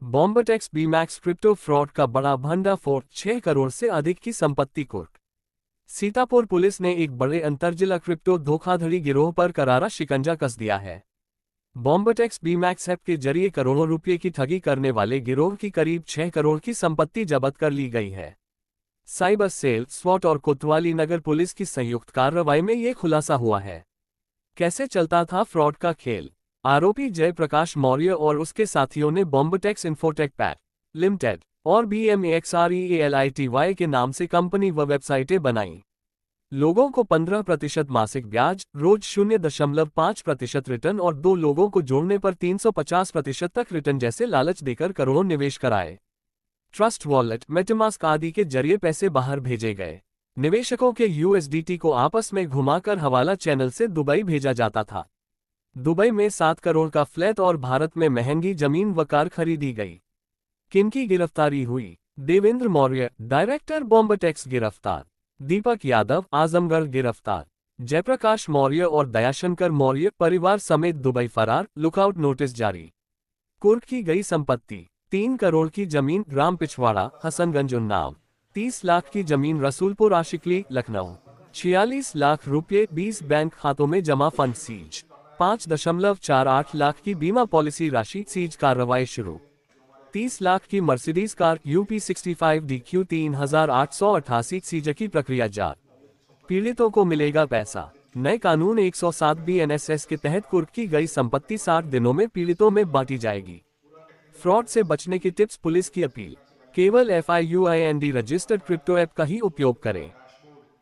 बॉम्बटेक्स बीमैक्स crypto fraud का बड़ा भंडाफोड़, 6 करोड़ से अधिक की संपत्ति कुर्क। सीतापुर पुलिस ने एक बड़े अंतरजिला क्रिप्टो धोखाधड़ी गिरोह पर करारा शिकंजा कस दिया है। बॉम्बटेक्स बीमैक्स ऐप के जरिए करोड़ों रुपये की ठगी करने वाले गिरोह की करीब 6 करोड़ की संपत्ति जब्त कर ली गई है। साइबर सेल, स्वॉट और कोतवाली नगर पुलिस की संयुक्त कार्रवाई में ये खुलासा हुआ है। कैसे चलता था फ्रॉड का खेल? आरोपी जयप्रकाश मौर्य और उसके साथियों ने बॉम्बटेक्स इन्फोटेक पैक लिमिटेड और BMEXREALITY के नाम से कंपनी व वेबसाइटें बनाईं। लोगों को 15% मासिक ब्याज, रोज 0.5% रिटर्न और 2 लोगों को जोड़ने पर 350% तक रिटर्न जैसे लालच देकर करोड़ों निवेश कराए। ट्रस्ट वॉलेट, मेटामास्क आदि के जरिए पैसे बाहर भेजे गए। निवेशकों के USDT को आपस में घुमाकर हवाला चैनल से दुबई भेजा जाता था। दुबई में 7 करोड़ का फ्लैट और भारत में महंगी जमीन व कार खरीदी गई। किनकी गिरफ्तारी हुई? देवेंद्र मौर्य, डायरेक्टर बॉम्बटेक्स गिरफ्तार। दीपक यादव, आजमगढ़ गिरफ्तार। जयप्रकाश मौर्य और दयाशंकर मौर्य परिवार समेत दुबई फरार, लुकआउट नोटिस जारी। कुर्क की गई संपत्ति: 3 करोड़ की जमीन ग्राम पिछवाड़ा, हसनगंज उन्नाव। 30 लाख की जमीन रसूलपुर आशिकली, लखनऊ। 46 लाख रुपये 20 बैंक खातों में जमा, फंड सीज। 5.48 लाख की बीमा पॉलिसी राशि, सीज कार्रवाई शुरू। 30 लाख की Mercedes car UP 65 DQ 3888, seize की प्रक्रिया जारी। पीड़ितों को मिलेगा पैसा। नए कानून 107 BNSS के तहत कुर्क की गई संपत्ति 60 दिनों में पीड़ितों में बांटी जाएगी। फ्रॉड से बचने की टिप्स, पुलिस की अपील: केवल FIUIND रजिस्टर्ड क्रिप्टो ऐप का ही उपयोग करें।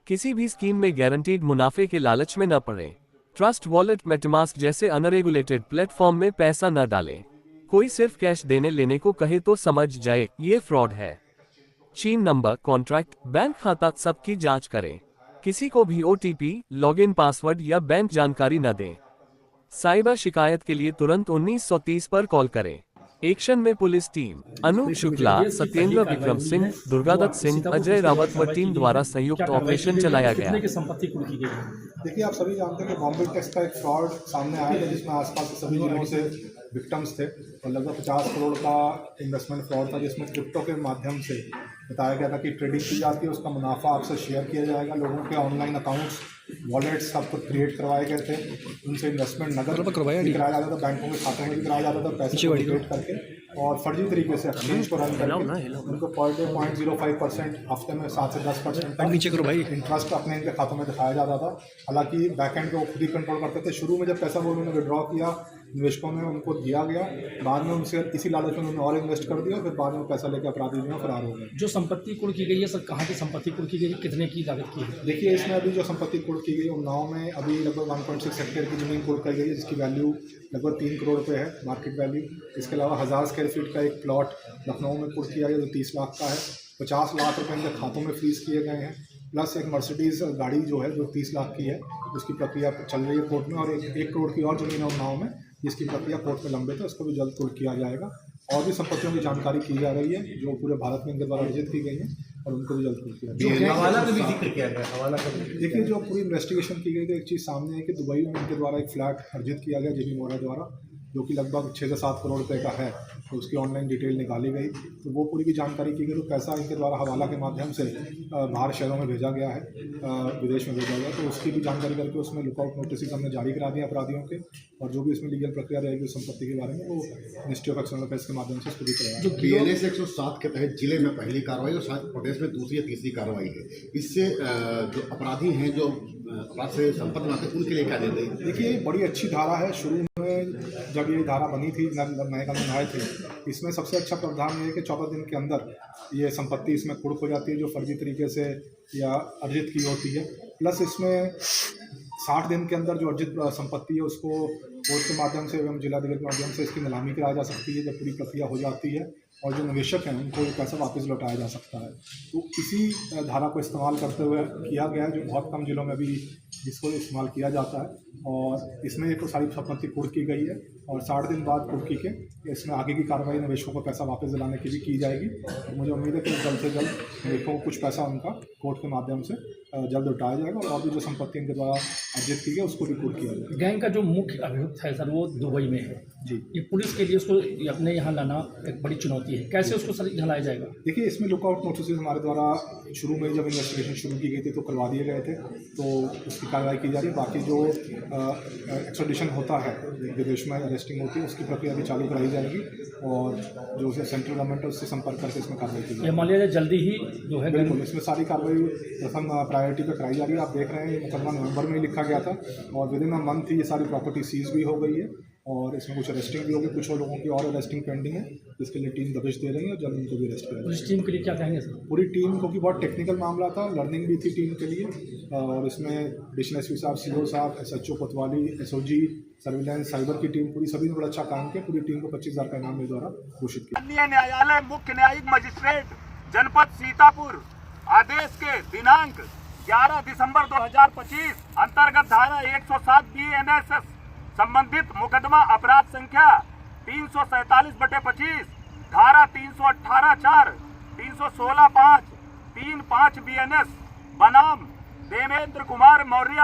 किसी भी स्कीम में गारंटीड मुनाफे के लालच में न पड़ें। ट्रस्ट वॉलेट, मेटामास्क जैसे अनरेगुलेटेड प्लेटफॉर्म में पैसा न डालें। कोई सिर्फ कैश देने लेने को कहे तो समझ जाए ये फ्रॉड है। चीन नंबर, कॉन्ट्रैक्ट, बैंक खाता सबकी जांच करें। किसी को भी OTP, लॉगिन पासवर्ड या बैंक जानकारी न दें। साइबर शिकायत के लिए तुरंत 1930 पर कॉल करें। एक्शन में पुलिस टीम: अनूप शुक्ला, सत्येंद्र विक्रम सिंह, दुर्गादत्त सिंह, अजय रावत व टीम द्वारा संयुक्त ऑपरेशन चलाया गया। देखिए, आप सभी जानते हैं कि बॉम्बे टेक्स का एक फ्रॉड सामने आया था जिसमें आसपास के सभी जिलों से विक्टिम्स थे और लगभग 50 करोड़ का इन्वेस्टमेंट फ्रॉड था, जिसमें क्रिप्टो के माध्यम से बताया गया था कि ट्रेडिंग की जाती है, उसका मुनाफा आपसे शेयर किया जाएगा। लोगों के ऑनलाइन अकाउंट्स, वॉलेट्स सबको क्रिएट करवाए गए थे, उनसे इन्वेस्टमेंट नगद भी कराया जाता था, बैंकों के खातों में भी कराया जाता था, पैसे को क्रिएट करके और फर्जी तरीके से एक्सचेंज को रन करके उनको पर डे 0.05%, हफ्ते में 7 से 10% इंटरेस्ट अपने इनके खातों में दिखाया जाता था। हालांकि बैकएंड को खुद ही कंट्रोल करते थे। शुरू में जब पैसा वो उन्होंने विड्रॉ किया, निवेशकों ने उनको दिया गया, बाद में उनसे इसी लालच में उन्होंने और इन्वेस्ट कर दिया, फिर बाद में पैसा लेकर अपराधी जो है फरार हो गए। जो संपत्ति कुर्क की गई है सर, कहाँ की संपत्ति कुर्क की गई है, कितने की लागत की है? देखिए, इसमें अभी जो संपत्ति कुर्क की गई उन्नाव में अभी लगभग 1.6 हेक्टेयर की जमीन कुर्क की गई है, जिसकी वैल्यू लगभग 3 करोड़ रुपये है, मार्केट वैल्यू। इसके अलावा 1000 स्क्वायर फीट का एक प्लॉट लखनऊ में कुर्क किया गया जो 30 लाख का है। 50 लाख रुपये इनके खातों में फ्रीज किए गए हैं, प्लस एक मर्सिडीज गाड़ी जो है जो 30 लाख की है, उसकी प्रक्रिया चल रही है कोर्ट में। और 1 करोड़ की और जमीन है उन्नाव में, जिसकी प्रक्रिया कोर्ट में लंबित है, उसको भी जल्द कुर्क किया जाएगा। और भी संपत्तियों की जानकारी की जा रही है जो पूरे भारत में इनके द्वारा अर्जित की गई है और उनको भी जल्द कुर्क किया जाएगा। हवाला का भी जिक्र किया गया, हवाला का भी। देखिए, जो पूरी इन्वेस्टिगेशन की गई तो एक चीज़ सामने है कि दुबई में इनके द्वारा एक फ्लैट अर्जित किया गया JB मोरा द्वारा, जो कि लगभग 6 से 7 करोड़ रुपए का है। तो उसकी ऑनलाइन डिटेल निकाली गई, तो वो पूरी भी जानकारी की गई। तो पैसा इनके द्वारा हवाला के माध्यम से बाहर शहरों में भेजा गया है, विदेश में भेजा गया, तो उसकी भी जानकारी करके उसमें लुकआउट नोटिस हमने जारी करा दिया अपराधियों के। और जो भी इसमें लीगल प्रक्रिया रहेगी उस संपत्ति के बारे में, वो मिनिस्ट्री ऑफ एक्सटर्नल अफेयर्स के माध्यम से उसको भी कराया। जो BNS 107 के तहत जिले में पहली कार्रवाई और शायद प्रदेश में दूसरी या तीसरी कार्रवाई है, इससे जो अपराधी हैं, जो अपराध से संपत्ति बनाते हैं, उनके लिए क्या देते हैं? देखिए, बड़ी अच्छी धारा है। शुरू में जब ये धारा बनी थी, नए कानून आए थे, इसमें सबसे अच्छा प्रावधान ये है कि 14 दिन के अंदर ये संपत्ति इसमें कुर्क हो जाती है जो फर्जी तरीके से या अर्जित की होती है। प्लस इसमें 60 दिन के अंदर जो अर्जित संपत्ति है उसको कोर्ट के माध्यम से एवं जिलाधिकारी के माध्यम से इसकी नीलामी कराई जा सकती है। जब पूरी प्रक्रिया हो जाती है और जो निवेशक हैं उनको ये पैसा वापस लौटाया जा सकता है। तो इसी धारा को इस्तेमाल करते हुए किया गया है, जो बहुत कम जिलों में भी जिसको इस्तेमाल किया जाता है। और इसमें एक तो सारी संपत्ति कुर्क की गई है और 60 दिन बाद कुर्की के इसमें आगे की कार्रवाई निवेशकों को पैसा वापस दिलाने की भी की जाएगी। तो मुझे उम्मीद है कि जल्द से जल्द निवेशकों को कुछ पैसा उनका कोर्ट के माध्यम से जल्द उठाया जाएगा और भी जो संपत्ति इनके द्वारा अर्जित की गई उसको रिकूट किया जाएगा। गैंग का जो मुख्य अभियुक्त है सर वो दुबई में है जी, ये पुलिस के लिए उसको अपने यहाँ लाना एक बड़ी चुनौती है, कैसे उसको सर यहाँ लाया जाएगा? देखिए, इसमें लुकआउट नोटिस हमारे द्वारा शुरू में जब इन्वेस्टिगेशन शुरू की गई थी तो करवा दिए गए थे, तो उसकी कार्रवाई की जा रही है। बाकी जो एक्सट्राडिशन होता है, विदेश में अरेस्टिंग होती है, उसकी प्रक्रिया भी चालू कराई जाएगी और जो सेंट्रल गवर्नमेंट है उससे संपर्क करके इसमें कार्रवाई की जाएगी। ये मान लिया जल्दी ही जो है बिल्कुल, इसमें सारी कार्रवाई प्रथम प्रायोरिटी पे कराई जा रही है। आप देख रहे हैं ये मुकदमा नवंबर में ही लिखा गया था और विद इन अ मंथ ही ये सारी प्रॉपर्टी सीज भी हो गई है और इसमें कुछ अरेस्टिंग भी होगी, कुछ और लोगों की और अरेस्टिंग पेंडिंग है, जिसके लिए टीम दबिश दे रही है और जल्द उनको भी अरेस्ट किया जाएगा। पुलिस टीम के लिए क्या कहेंगे सर? पूरी टीम, क्योंकि बहुत टेक्निकल मामला था, लर्निंग भी थी टीम के लिए और इसमें एडिशनल एसपी साहब, सीओ साहब, SHO कोतवाली, SOG, सर्विलांस, साइबर की टीम, पूरी सभी ने बड़ा अच्छा काम किया। पूरी टीम को 25,000 का इनाम मेरे द्वारा घोषित किया। माननीय न्यायालय मुख्य न्यायिक मजिस्ट्रेट जनपद सीतापुर आदेश के दिनांक 11 दिसंबर 2025 अंतर्गत धारा 107 BNSS संबंधित मुकदमा अपराध संख्या 347/25, धारा 318(4), 316(5), 35 BNS बनाम देवेंद्र कुमार मौर्य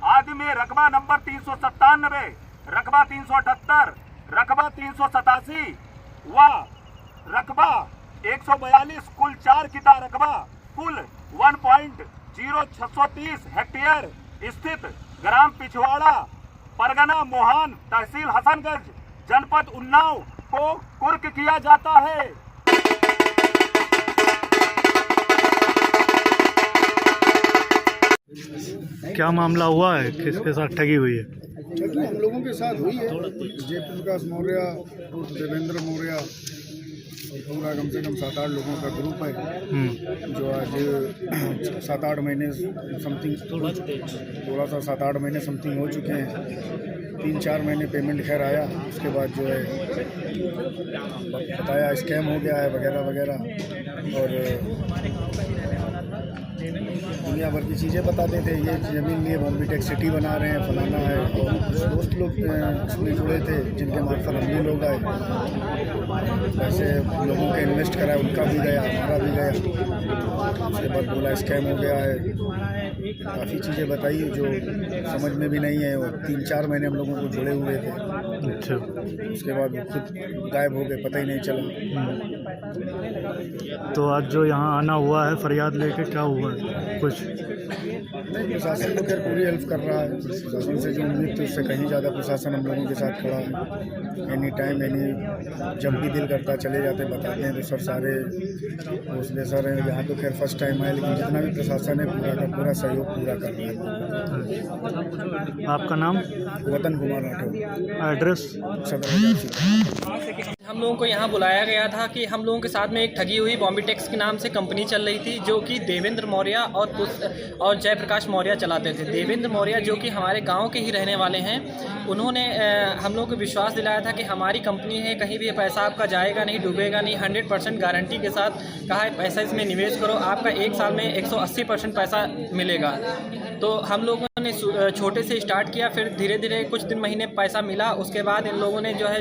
आदि में रकबा नंबर 397, रकबा 378, रकबा 387 व रकबा 142 कुल 4 किता रकबा कुल 1.0630 हेक्टेयर स्थित ग्राम पिछवाड़ा, परगना मोहान, तहसील हसनगंज, जनपद उन्नाव को कुर्क किया जाता है। क्या मामला हुआ है, किसके साथ ठगी हुई है? ठगी हम लोगों के साथ हुई है। जयप्रकाश मौर्य, देवेंद्र मौर्य और पूरा कम से कम 7-8 लोगों का ग्रुप है जो आज 7-8 महीने समथिंग, थोड़ा सा 7-8 महीने समथिंग हो चुके हैं। 3-4 महीने पेमेंट खैर आया, उसके बाद जो है बताया स्कैम हो गया है वगैरह वगैरह और दुनिया भर की चीज़ें बताते थे। ये ज़मीन लिए बॉम्बे टेक सिटी बना रहे हैं, फलाना है। और कुछ दोस्त लोग इसमें जुड़े थे जिनके मार्फत हम भी लोग आए, वैसे लोगों के इन्वेस्ट करा, उनका भी गया, हमारा भी गया। उसके बाद बोला स्कैम हो गया है, काफ़ी चीज़ें बताई जो समझ में भी नहीं है और 3-4 महीने हम लोगों को जुड़े हुए थे। अच्छा, उसके बाद वो खुद गायब हो गए, पता ही नहीं चला। तो आज जो यहाँ आना हुआ है फरियाद लेके, क्या हुआ कुछ? नहीं, प्रशासन तो खैर पूरी हेल्प कर रहा है। प्रशासन से जो उम्मीद थी उससे कहीं ज़्यादा प्रशासन हम लोगों के साथ खड़ा है। एनी टाइम जब भी दिल करता चले जाते, बताते हैं तो सर सारे हौसले सर हैं। यहाँ तो खैर फर्स्ट टाइम आए, लेकिन जितना भी प्रशासन है पूरा का पूरा सहयोग पूरा कर रहा है। आपका नाम? वतन कुमार राठौर, एड्रेस? सदर। हम लोगों को यहाँ बुलाया गया था कि हम लोगों के साथ में एक ठगी हुई बॉम्बे टेक्स के नाम से कंपनी चल रही थी, जो कि देवेंद्र मौर्य और जयप्रकाश मौर्य चलाते थे। देवेंद्र मौर्य जो कि हमारे गांव के ही रहने वाले हैं, उन्होंने हम लोगों को विश्वास दिलाया था कि हमारी कंपनी है, कहीं भी पैसा आपका जाएगा नहीं, डूबेगा नहीं, 100% गारंटी के साथ कहा है पैसा इसमें निवेश करो, आपका 1 साल में 180% पैसा मिलेगा। तो हम लोगों ने छोटे से स्टार्ट किया, फिर धीरे धीरे कुछ दिन महीने पैसा मिला। उसके बाद इन लोगों ने जो है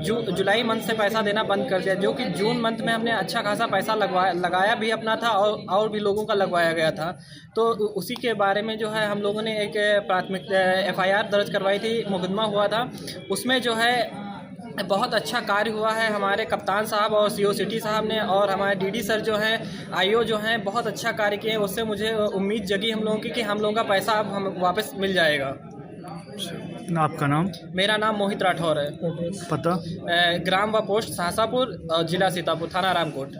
जुलाई मंथ से पैसा देना बंद कर दिया, जो कि जून मंथ में हमने अच्छा खासा पैसा लगाया भी अपना था और भी लोगों का लगवाया गया था। तो उसी के बारे में जो है हम लोगों ने एक प्राथमिक FIR दर्ज करवाई थी, मुकदमा हुआ था। उसमें जो है बहुत अच्छा कार्य हुआ है हमारे कप्तान साहब और CO सिटी साहब ने, और हमारे DD सर जो हैं, IO जो हैं, बहुत अच्छा कार्य किए। उससे मुझे उम्मीद जगी हम लोगों की कि हम लोगों का पैसा अब हम वापस मिल जाएगा। आपका नाम? मेरा नाम मोहित राठौर है। पता? ग्राम व पोस्ट सासापुर, जिला सीतापुर, थाना रामकोट।